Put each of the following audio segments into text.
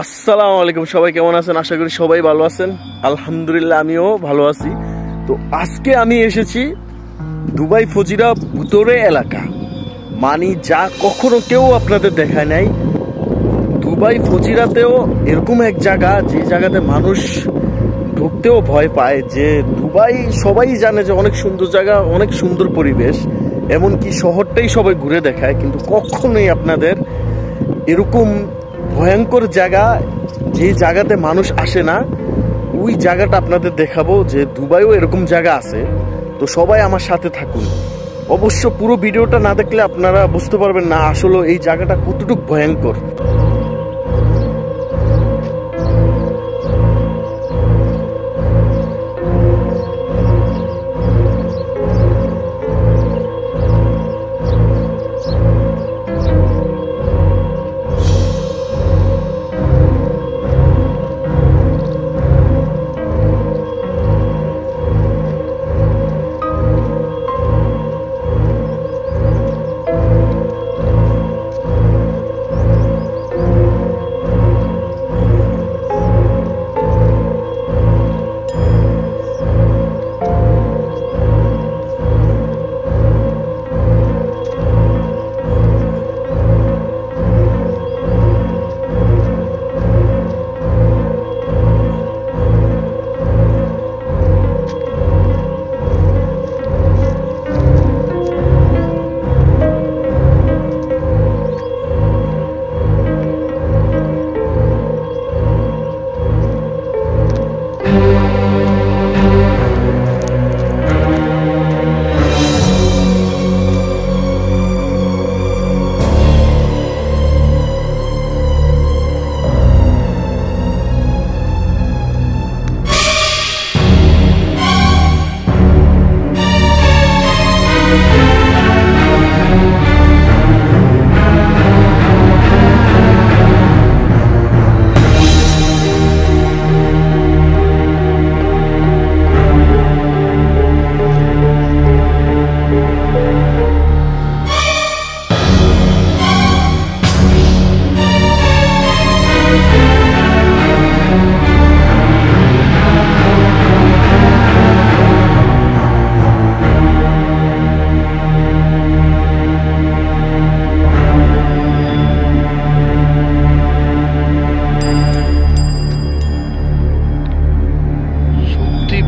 আসসালামু আলাইকুম, সবাই কেমন আছেন? আশা করি সবাই ভালো আছেন। আলহামদুলিল্লাহ আমিও ভালো আছি। তো আজকে আমি এসেছি দুবাই ফজিরা ভিতরে এলাকা, মানে যা কখনো কেউ আপনাদের দেখায় নাই। দুবাই ফজিরাতেও এরকম এক জায়গা, যে জায়গাতে মানুষ ঢুকতেও ভয় পায়। যে দুবাই সবাই জানে যে অনেক সুন্দর জায়গা, অনেক সুন্দর পরিবেশ, এমনকি শহরটাই সবাই ঘুরে দেখায়, কিন্তু কখনোই আপনাদের এরকম ভয়ঙ্কর জায়গা, যে জায়গাতে মানুষ আসে না, ওই জায়গাটা আপনাদের দেখাবো। যে দুবাইও এরকম জায়গা আছে। তো সবাই আমার সাথে থাকুন। অবশ্য পুরো ভিডিওটা না দেখলে আপনারা বুঝতে পারবেন না আসলে এই জায়গাটা কতটুকু ভয়ঙ্কর।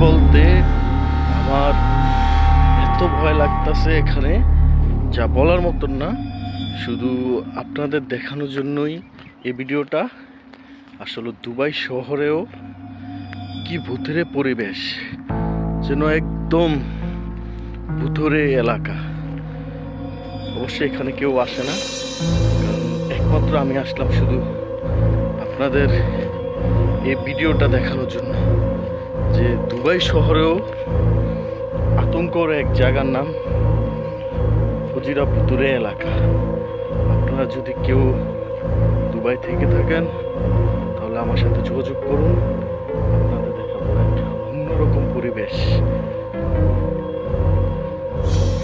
বলতে আমার এত ভয় লাগতেছে এখানে, যা বলার মতন না। শুধু আপনাদের দেখানোর জন্যই এই ভিডিওটা। আসলে দুবাই শহরেও কি ভূতেরে পরিবেশ, যেন একদম ভূতরে এলাকা। অবশ্যই এখানে কেউ আসে না, কারণ একমাত্র আমি আসলাম শুধু আপনাদের এই ভিডিওটা দেখানোর জন্য। যে দুবাই শহরেও আতঙ্কর এক জায়গার নাম ফজিরা ভিতরে এলাকা। আপনারা যদি কেউ দুবাই থেকে থাকেন তাহলে আমার সাথে যোগাযোগ করুন, আপনাদের দেখাবো একটা অন্যরকম পরিবেশ।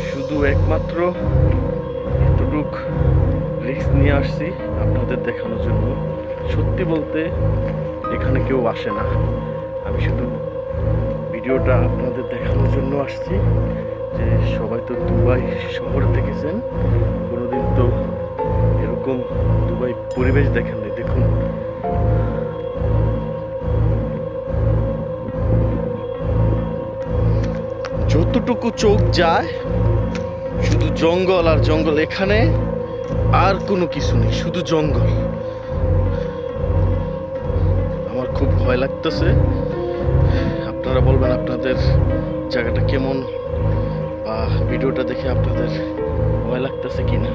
শুধু একমাত্র এতটুক রিস্ক নিয়ে আসছি আপনাদের দেখানোর জন্য। সত্যি বলতে এখানে কেউ আসে না, আমি শুধু ভিডিওটা আপনাদের দেখানোর জন্য আসছি। যে সবাই তো দুবাই শহর দেখেছেন, কোনোদিন তো এরকম দুবাই পরিবেশ দেখেননি। দেখুন, যতটুকু চোখ যায় শুধু জঙ্গল আর জঙ্গল। এখানে আর কোনো কিছু নেই, শুধু জঙ্গল। আমার খুব ভয় লাগতেছে। আপনারা বলবেন আপনাদের জায়গাটা কেমন, বা ভিডিওটা দেখে আপনাদের ভয় লাগতেছে কিনা।